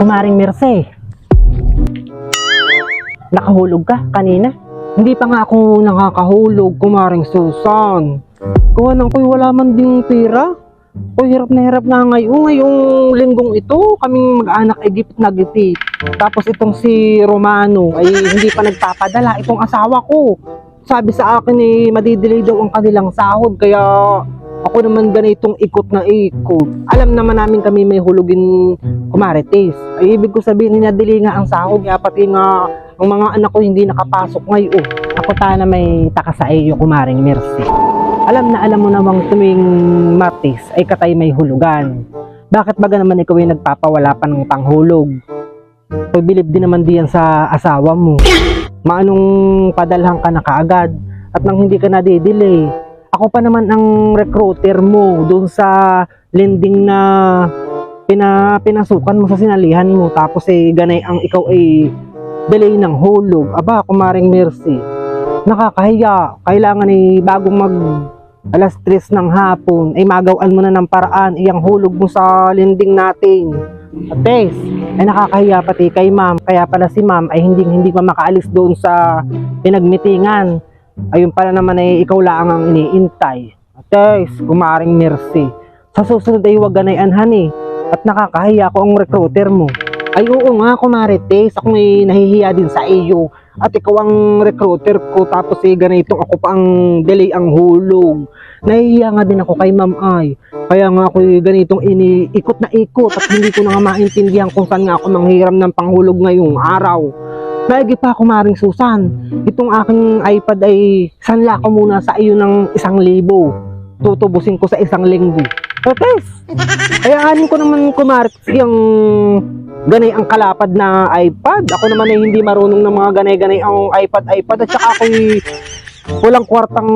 Kumaring Merce, nakahulog ka kanina? Hindi pa nga ako nakakahulog, Kumaring Susan. Kuhanan ko'y wala man ding pera. O hirap na hirap nga ngayon. Ngayong linggong ito, kaming mag-anak ay gipit na gipit. Tapos itong si Romano ay hindi pa nagpapadala. Itong asawa ko, sabi sa akin eh, madidelay daw ang kanilang sahod. Kaya ako naman ganitong ikot na ikot. Alam naman namin kami may hulugin, Kumarites. Ay ibig ko sabihin, ninadili nga ang sahod. Kaya pati nga ang mga anak ko hindi nakapasok ngayon. Ako na may taka sa iyo, Kumaring Merce. Alam mo namang tuwing Martes ay katay may hulugan. Bakit baga naman ikaw ay nagpapawala pa ng panghulog? Pagbilib din naman diyan sa asawa mo. Maanong padalhan ka na kaagad at nang hindi ka na delay. Ako pa naman ang recruiter mo doon sa lending na pinasukan mo sa sinalihan mo. Tapos ganay ang ikaw ay delay ng hulog. Aba, Kumaring Mercy, nakakahiya. Kailangan bagong mag alas 3 ng hapon ay magawaan mo na ng paraan iyang hulog mo sa lending natin. Ates, ay nakakahiya pati kay ma'am. Kaya pala si ma'am ay hindi pa makaalis doon sa pinagmitingan. Ayun pala naman ay ikaw lang ang iniintay. Ates, Kumaring Mercy, sa susunod ay huwag ganayanhan at nakakahiya ko ang recruiter mo. Ay oo nga, Kumarites, ako may nahihiya din sa iyo. At ikaw ang recruiter ko, tapos ganito ako pa ang delay ang hulog. Nahihiya nga din ako kay ma'am ay. Kaya nga ako ganitong iniikot na ikot at hindi ko na nga maintindihan kung saan nga ako manghiram ng panghulog ngayong araw. Naigi pa, Kumaring Susan, itong aking iPad ay sanla ko muna sa iyo ng 1,000. Tutubusin ko sa 1 linggo. Otes, hayaan ko naman, Kumarites, yung ganay ang kalapad na iPad. Ako naman ay hindi marunong ng mga ganay-ganay ang iPad at saka ako'y walang kwartang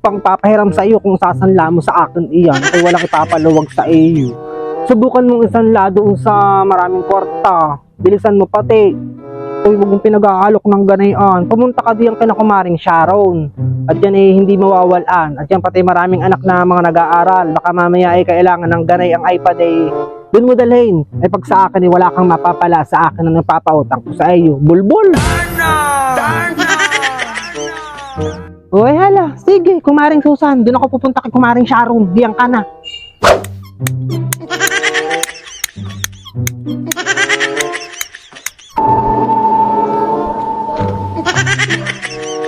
pangpapahiram sa iyo kung sasanla mo sa akin iyan. Ay walang ipapaluwag sa iyo. Subukan mong isanla doon sa maraming kwarta. Bilisan mo pati. Uy, huwag mong pinag-aalok ng ganayan. Pumunta ka diyan kina Kumaring Sharon. At yan ay hindi mawawalan. At yan pati maraming anak na mga nag-aaral. Baka mamaya ay kailangan ng ganay ang iPad ay doon mo dalhin. Ay pag sa akin ay wala kang mapapala sa akin na nagpapautang ko sa iyo. Bulbul! Uy, hala. Sige, Kumaring Susan. Doon ako pupunta kay Kumaring Sharon. Diyan ka na.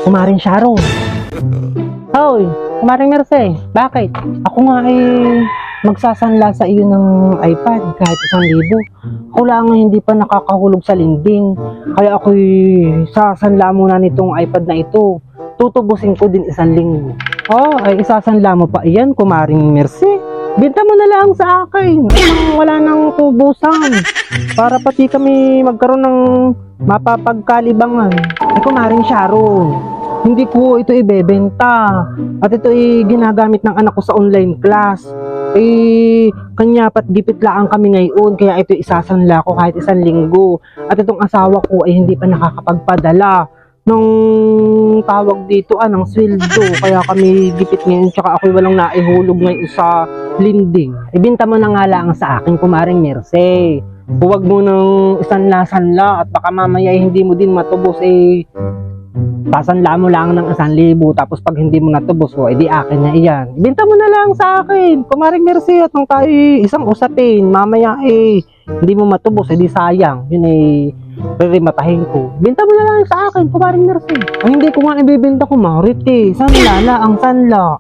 Kumaring Sharon. Hoy, Kumaring Merce, bakit? Ako nga ay magsasanla sa iyo ng iPad kahit 1,000. Ako lang hindi pa nakakahulog sa lending. Kaya ako'y sasanla muna nitong iPad na ito. Tutubusin ko din 1 linggo. Oh, ay isasanla mo pa iyan, Kumaring Merce. Binta mo na lang sa akin. Wala nang tubusan. Para pati kami magkaroon ng mapapagkalibangan. Ay, Kumaring Sharon, hindi ko ito ibebenta. At ito ay ginagamit ng anak ko sa online class. Kanya pat gipit lang kami ngayon. Kaya ito isasanla ko kahit 1 linggo. At itong asawa ko ay hindi pa nakakapagpadala ng tawag dito ng sweldo. Kaya kami gipit ngayon. Tsaka ako'y walang naihulog ngayon sa lending. Ibinta mo na nga lang sa akin, Kumaring Merce. Huwag mo nang isanla-sanla at baka mamaya hindi mo din matubos pasanla mo lang ng 1,000. Tapos pag hindi mo natubos edi akin na iyan. Ibinta mo na lang sa akin, Kumaring Merce, at nung tayo isang usapin mamaya hindi mo matubos edi sayang. Yun matahin ko. Binta mo na lang sa akin, Kumaring Merce. Hindi ko nga ibibenta, Kumarites. Sanla ang sanla.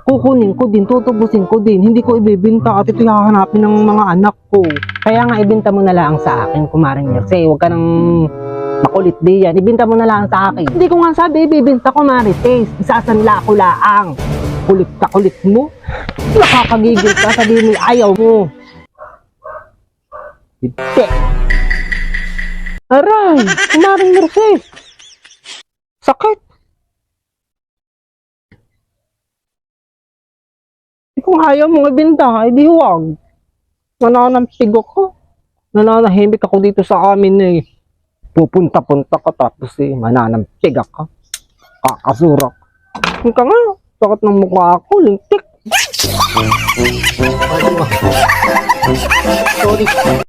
Kukunin ko din, tutubusin ko din. Hindi ko ibibenta at ito hahanapin ng mga anak ko. Kaya nga ibinta mo na lang sa akin, Kumaring Merce. Huwag ka nang makulit diyan. Ibinta mo na lang sa akin. Hindi ko nga sabi ibibenta, Kumarites. Isasanla ko laang. Kulit ka, kulit mo. Nakakagigil ka, sabihin mo ayaw mo. Hindi. Aray, Kumaring Merce. Sakit. Kung ayaw mong ibenta, edi huwag. Nananampig ako. Nananahimik ako dito sa amin pupunta-punta ka tapos mananampig ako. Kakasurak. Hindi ka nga. Sakit ng mukha ako. Lintik. Sorry.